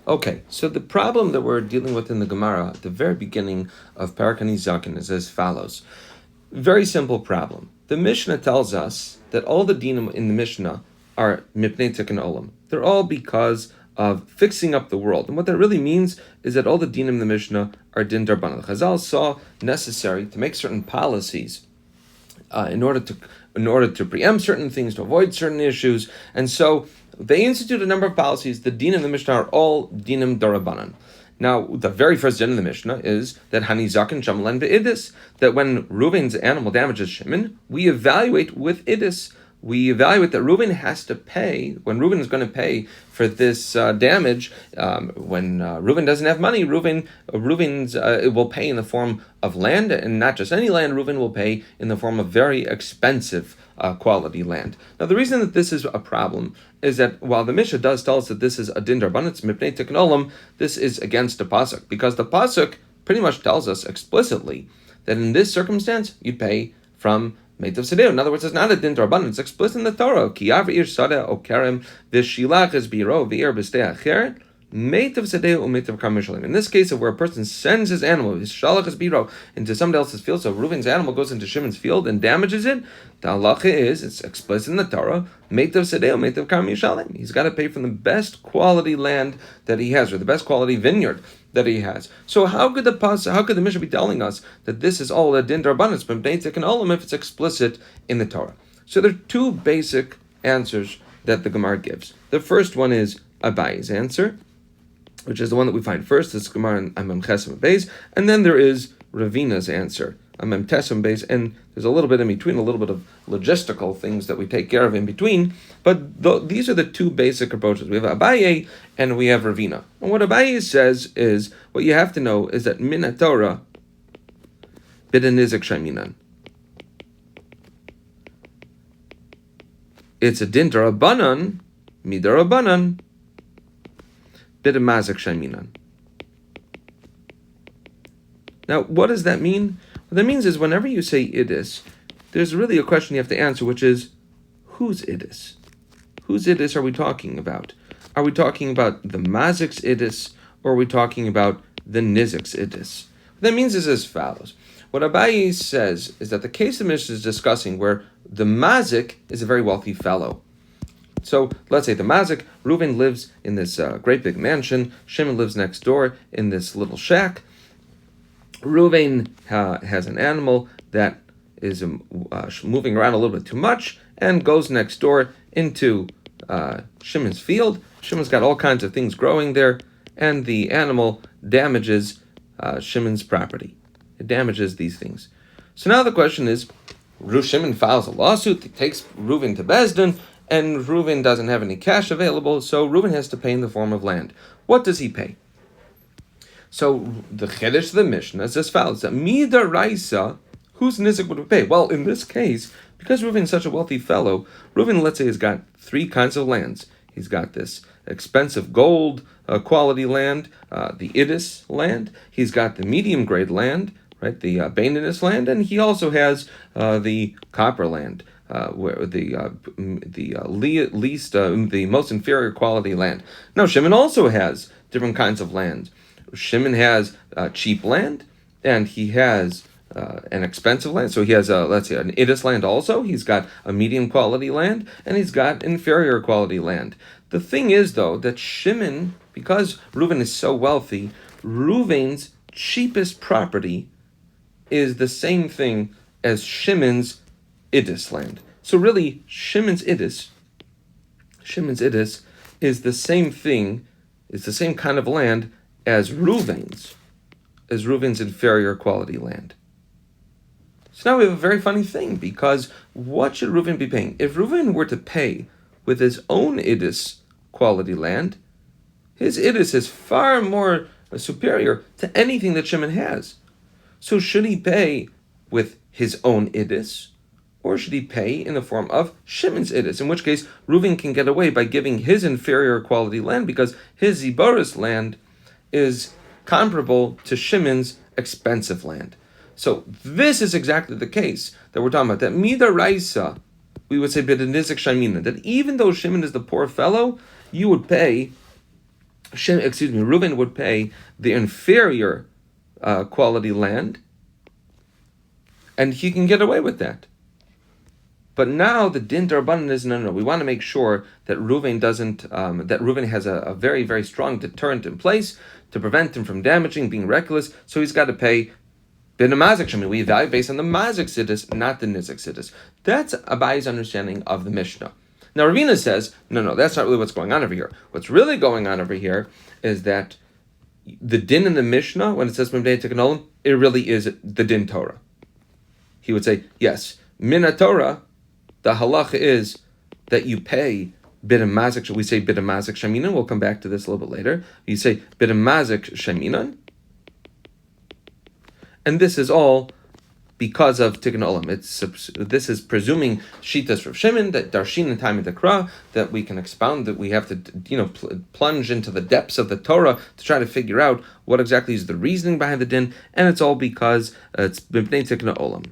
Okay, so the problem that we're dealing with in the Gemara at the very beginning of Parak Zaken is as follows. Very simple problem. The Mishnah tells us that all the dinim in the Mishnah are mipnei tikkun olam. They're all because of fixing up the world. And what that really means is that all the dinim in the Mishnah are din darbanan. Chazal saw necessary to make certain policies in order to preempt certain things, to avoid certain issues. And so they institute a number of policies. The din of the Mishnah are all dinim darabanan. Now, the very first din of the Mishnah is that hani zaken shamalan ve'idis, that when Reuven's animal damages Shimon, we evaluate with idis. We evaluate that Reuven has to pay, when Reuven is going to pay for this damage, when Reuven doesn't have money, Reuven's will pay in the form of land, and not just any land. Reuven will pay in the form of very expensive quality land. Now, the reason that this is a problem is that while the Mishnah does tell us that this is a din darbanan, it's mipnei tikkun olam, this is against the pasuk, because the pasuk pretty much tells us explicitly that in this circumstance you'd pay from Meitav Sedeu. In other words, it's not a din darbanan, it's explicit in the Torah. Ki yavir sada o kerem v'shilach es biro v'ir b'stei acher Meitav Sedeu u'meitav kamishalim. In this case, of where a person sends his animal, his shalach es biro, into somebody else's field, so Reuven's animal goes into Shimon's field and damages it, the halacha is, it's explicit in the Torah, Meitav Sedeu u'meitav kamishalim. He's got to pay from the best quality land that he has, or the best quality vineyard that he has. So how could the Mishnah be telling us that this is all a din darbanan, mipnei tikkun olam, if it's explicit in the Torah? So there are two basic answers that the Gemara gives. The first one is Abayi's answer, which is the one that we find first. This Gemara in Amem Chesem Beis, and then there is Ravina's answer, Amem Tesem Beis, and there's a little bit in between, a little bit of logistical things that we take care of in between. But these are the two basic approaches. We have Abaye and we have Ravina. And what Abaye says is, what you have to know is that min Torah bidin nizik shaminan. It's a din darabanan, midarabanan, bidin mazik shaminan. Now, what does that mean? What that means is whenever you say idis, there's really a question you have to answer, which is, whose idis? Whose idis are we talking about? Are we talking about the mazik's idis, or are we talking about the nizik's idis? What that means is as follows. What Abaye says is that the case the Mishnah is discussing where the mazik is a very wealthy fellow. So let's say the mazik, Reuven lives in this great big mansion, Shimon lives next door in this little shack. Reuven has an animal that is moving around a little bit too much and goes next door into Shimon's field. Shimon's got all kinds of things growing there, and the animal damages Shimon's property. It damages these things. So now the question is, Shimon files a lawsuit, he takes Reuven to Beis Din, and Reuven doesn't have any cash available, so Reuven has to pay in the form of land. What does he pay? So the Chiddush of the Mishnah is as follows: that midaraisa, whose nizik would we pay? Well, in this case, because Reuven is such a wealthy fellow, Reuven, let's say, has got three kinds of lands. He's got this expensive gold quality land, the Idis land. He's got the medium grade land, right, the Baininus land, and he also has the copper land, where the most inferior quality land. Now, Shimon also has different kinds of land. Shimon has cheap land, and he has an expensive land. So he has, let's say, an Idis land also. He's got a medium quality land, and he's got inferior quality land. The thing is, though, that Shimon, because Reuven is so wealthy, Reuven's cheapest property is the same thing as Shimon's Idis land. So really, Shimon's Idis is the same thing, is the same kind of land as Reuven's inferior quality land. So now we have a very funny thing, because what should Reuven be paying? If Reuven were to pay with his own Idis quality land, his Idis is far more superior to anything that Shimon has. So should he pay with his own Idis, or should he pay in the form of Shimon's Idis? In which case, Reuven can get away by giving his inferior quality land, because his Ziboris land is comparable to Shimon's expensive land. So this is exactly the case that we're talking about. That midaraisa, we would say b'denizik shamina, that even though Shimon is the poor fellow, you would pay Reuven would pay the inferior quality land, and he can get away with that. But now the din d'Rabbanan is no. We want to make sure that Reuven doesn't. That Reuven has a very, very strong deterrent in place to prevent him from damaging, being reckless. So he's got to pay bin mazik shemin. We evaluate based on the mazik siddur, not the nizik siddur. That's Abayi's understanding of the Mishnah. Now Ravina says, no, that's not really what's going on over here. What's really going on over here is that the din in the Mishnah, when it says Mimdei Tikanolim, it really is the din Torah. He would say, yes, min Torah. The halacha is that you pay bid mazik. We say bid mazik sheminan. We'll come back to this a little bit later. You say bid mazik sheminan, and this is all because of tikkun olam. This is presuming shitas Rav Shimon that darshin and time in the Kra, that we can expound, that we have to plunge into the depths of the Torah to try to figure out what exactly is the reasoning behind the din, and it's all because it's b'nei tikkun olam.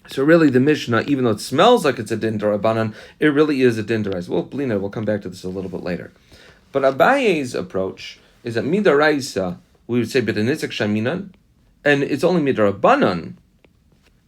So really, the Mishnah, even though it smells like it's a din d'Rabbanan, it really is a din d'Oraisa. We'll come back to this a little bit later. But Abaye's approach is that mid'Oraisa, we would say b'denizik shaminan, and it's only mid'Rabbanan.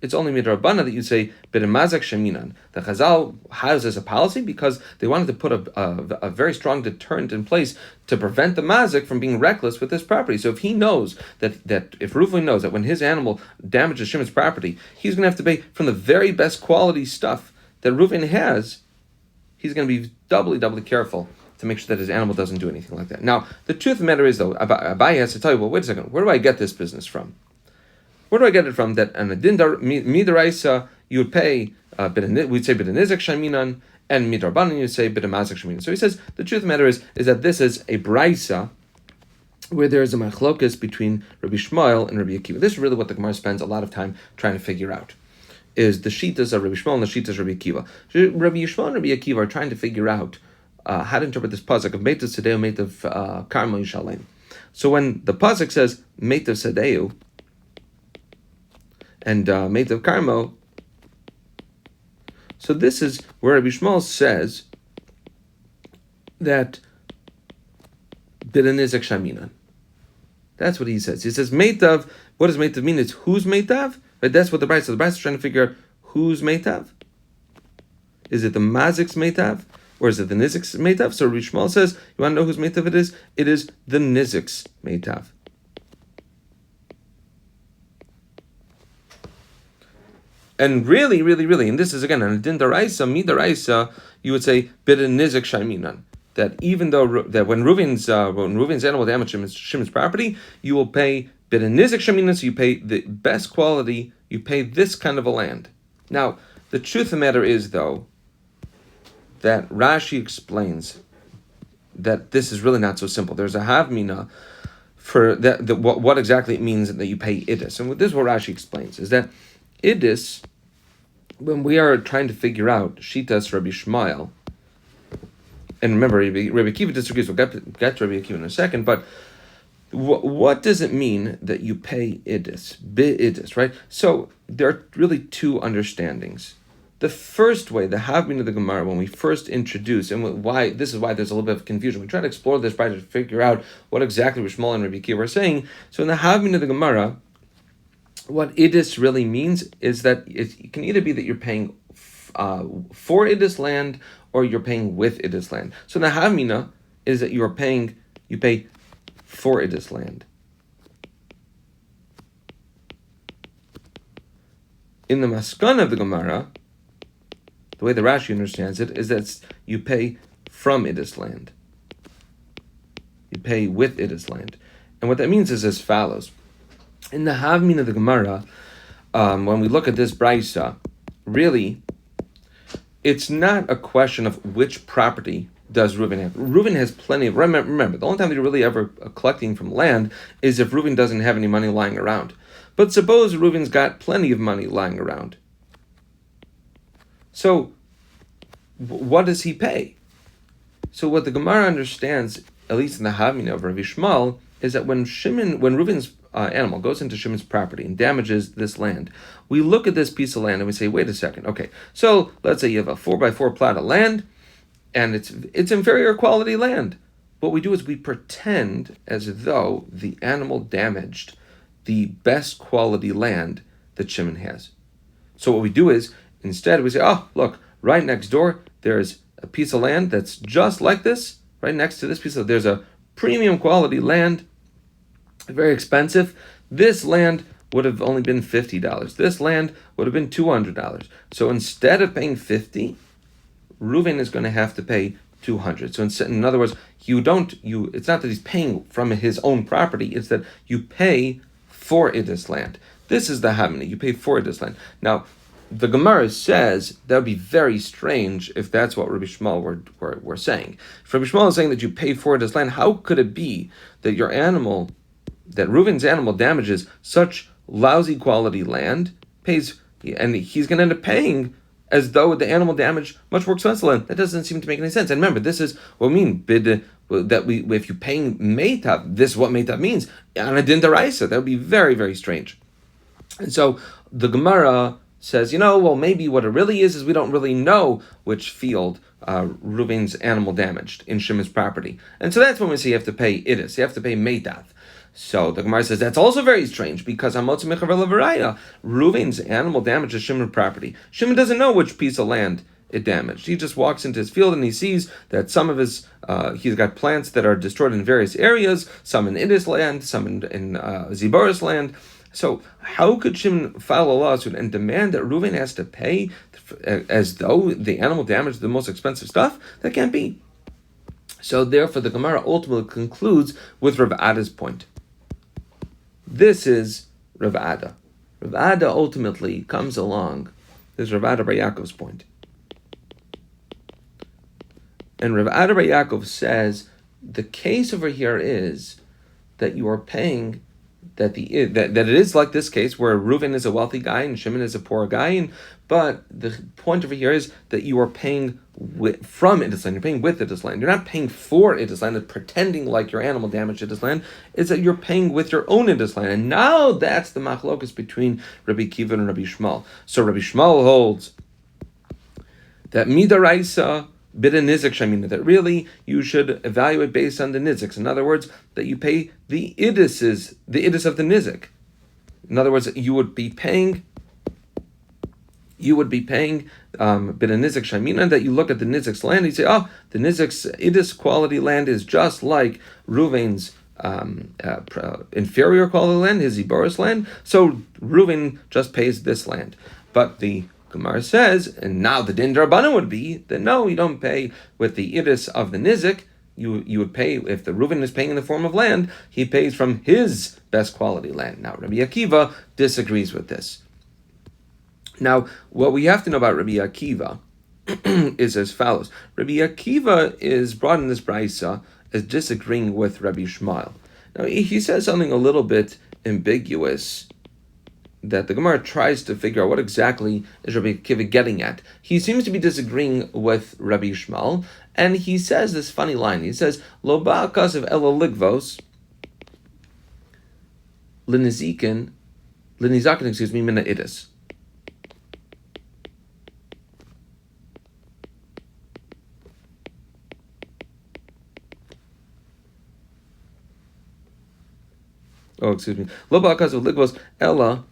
It's only mid'Rabbanan that you say b'demazak shaminan. The Chazal has as a policy because they wanted to put a very strong deterrent in place to prevent the mazik from being reckless with his property. So if he knows that if Reuven knows that when his animal damages Shimon's property, he's going to have to pay from the very best quality stuff that Reuven has, he's going to be doubly careful to make sure that his animal doesn't do anything like that. Now, the truth of the matter is, though, Abaye has to tell you, well, wait a second, where do I get this business from? Where do I get it from? That on a din mid'Oraisa you would pay we'd say b'denizik shaminan, and mid'Rabbanan you'd say b'demazik shaminan. So he says the truth of the matter is that this is a brisa where there is a machlokas between Rabbi Shmuel and Rabbi Akiva. This is really what the Gemara spends a lot of time trying to figure out. Is the shitas of Rabbi Shmuel and the shitas of Rabbi Akiva. Rabbi Shmuel and Rabbi Akiva are trying to figure out how to interpret this pasuk of Meitav Sadeu, Meitav Karmo Yishalem. So when the pasuk says Meitav Sadeu and Meitav Karmo, so this is where Rabbi Shmuel says that b'denizik shaminan. That's what he says. He says Meitav. What does Meitav mean? It's who's Meitav? Right? That's what the Brisa. The Brisa is trying to figure out who's Meitav. Is it the Mazik's Meitav? Or is it the Nizik's Meitav? So Rabbi Shmuel says, you want to know whose Meitav it is? It is the Nizik's Meitav. And really, and this is again, on a din d'Oraisa, mid'Oraisa, you would say, bid Nizik shaminan. That even though, that when Reuven's animal damages Shimon's property, you will pay bid Nizik shaminan, so you pay the best quality, you pay this kind of a land. Now, the truth of the matter is, though, that Rashi explains that this is really not so simple. There's a havmina for that what exactly it means that you pay idis. And this is what Rashi explains, is that idis, when we are trying to figure out shitas Rabbi Shmuel, and remember, Rabbi Akiva disagrees, we'll get to Rabbi Akiva in a second, but what does it mean that you pay idis, bi-idis, right? So there are really two understandings. The first way, the havmin of the Gemara, when we first introduce, and why this is why there's a little bit of confusion. We try to explore this by to figure out what exactly Rabbi Shmuel and Rabbi Akiva are saying. So in the havmin of the Gemara, what idis really means is that it can either be that you're paying for idis land or you're paying with idis land. So the havmina is that you pay for idis land. In the maskana of the Gemara, the way the Rashi understands it is that you pay from idis land. You pay with idis land. And what that means is as follows. In the havmin of the Gemara, when we look at this brisa, really, it's not a question of which property does Reuven have. Reuven has plenty of, remember, the only time that you're really ever collecting from land is if Reuven doesn't have any money lying around. But suppose Reuven's got plenty of money lying around. So, what does he pay? So what the Gemara understands, at least in the Havmina of Rabbi Shmuel, is that when Reuven's animal goes into Shimon's property and damages this land, we look at this piece of land and we say, wait a second, okay, so let's say you have a 4x4 plot of land, and it's inferior quality land. what we do is we pretend as though the animal damaged the best quality land that Shimon has. So what we do is, instead we say, oh, look, right next door, there's a piece of land that's just like this. Right next to this there's a premium quality land, very expensive. This land would have only been $50. This land would have been $200. So instead of paying $50, Reuven is going to have to pay $200. So in other words, it's not that he's paying from his own property, it's that you pay for this land. This is the Hamini, you pay for this land. Now, the Gemara says that would be very strange if that's what Rabbi Shmuel were saying. If Rabbi Shmuel is saying that you pay for this land, how could it be that that Reuven's animal damages such lousy quality land, and he's going to end up paying as though the animal damaged much more expensive land? That doesn't seem to make any sense. And remember, this is what we mean, if you're paying meitav, this is what meitav means. On a din daraisa, that would be very, very strange. And so the Gemara says, maybe what it really is we don't really know which field Reuven's animal damaged in Shimon's property. And so that's when we say you have to pay idis, you have to pay meitav. So the Gemara says that's also very strange because Reuven's animal damages Shimon's property. Shimon doesn't know which piece of land it damaged. He just walks into his field and he sees that some of his he's got plants that are destroyed in various areas, some in Idis land, some in Ziboris land. So how could Shimon file a lawsuit and demand that Reuven has to pay as though the animal damaged the most expensive stuff? That can't be. So therefore the Gemara ultimately concludes with Rav Ada's point. This is Rav Ada. Rav Ada ultimately comes along. This is Rav Ada Bar Yaakov's point. And Rav Ada Bar Yaakov says the case over here is that you are paying that it is like this case where Reuven is a wealthy guy and Shimon is a poor guy, but the point over here is that you are paying from Idis land. You're paying with Idis land. You're not paying for Idis land and pretending like your animal damaged Idis land. It's that you're paying with your own Idis land. And now that's the machlokus between Rabbi Akiva and Rabbi Shmuel. So Rabbi Shmuel holds that midaraisa bida nizik shamina, that really you should evaluate based on the niziks. In other words, that you pay the idis of the nizik. In other words, you would be paying bida nizik shamina, that you look at the nizik's land and you say, the nizik's idis quality land is just like Reuven's inferior quality land, his Ziboris land. So Reuven just pays this land. But the Gemara says, and now the din d'Rabbanan would be that no, you don't pay with the idis of the nizik. You would pay, if the Reuven is paying in the form of land, he pays from his best quality land. Now Rabbi Akiva disagrees with this. Now what we have to know about Rabbi Akiva is as follows. Rabbi Akiva is brought in this brisa as disagreeing with Rabbi Shmuel. Now he says something a little bit ambiguous that the Gemara tries to figure out what exactly is Rabbi Akiva getting at. He seems to be disagreeing with Rabbi Shmuel, and he says this funny line. He says, Lo ba'akas of ela ligvos, linizakin, mina idis. Lo ba'akas of ligvos, ela,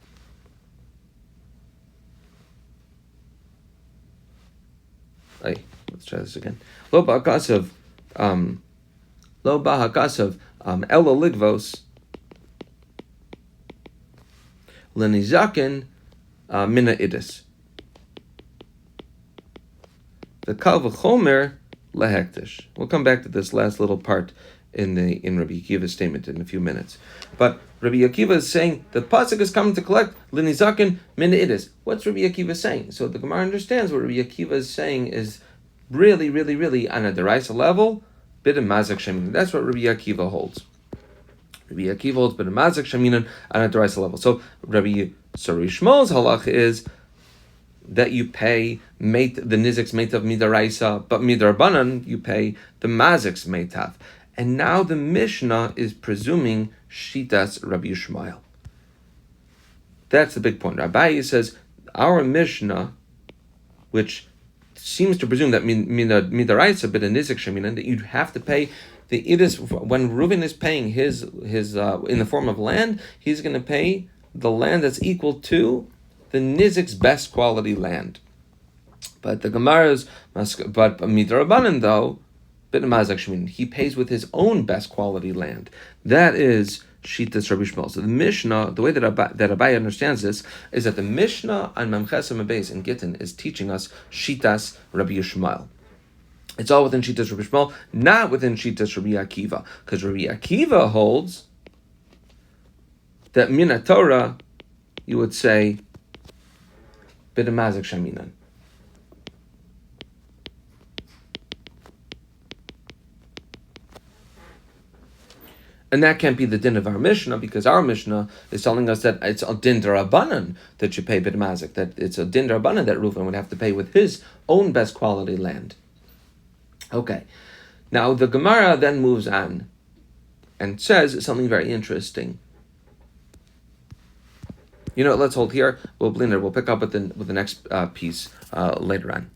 let's try this again. Lo ba'hakasav ela ligvos lenizaken mina idis. The kal v'chomer lehektish. We'll come back to this last little part in Rabbi Akiva's statement in a few minutes. But Rabbi Akiva is saying the pasuk is coming to collect lenizaken mina idis. What's Rabbi Akiva saying? So the Gemara understands what Rabbi Akiva is saying is really, really, really on a deraisa level, bit of mazak sheminan. That's what Rabbi Akiva holds. Rabbi Akiva holds bit of mazak sheminan on a deraisa level. So Rabbi Shmuel's halach is that you pay the nizik's meitav midaraisa, but midarbanan you pay the mazik's meitav. And now the Mishnah is presuming shitas Rabbi Shmuel. That's the big point. Rabbi says our Mishnah, which seems to presume that midaraisa bit a nizik sheminan, that you'd have to pay the idus, when Reuven is paying his in the form of land, he's going to pay the land that's equal to the nizik's best quality land. But the Gemara's, but midrabanan though, he pays with his own best quality land. That is Shitas Rabbi Shmuel. So the Mishnah, the way that Abai understands this, is that the Mishnah on Memches Beis in Gittin is teaching us Shitas Rabbi Shmuel. It's all within Shitas Rabbi Shmuel, not within Shitas Rabbi Akiva, because Rabbi Akiva holds that Min Torah, you would say B'demazik Shaminan. And that can't be the din of our Mishnah, because our Mishnah is telling us that it's a din derabanan that you pay b'demazik, that it's a din derabanan that Reuven would have to pay with his own best quality land. Okay, now the Gemara then moves on and says something very interesting. You know, let's hold here. We'll pick up with the next piece later on.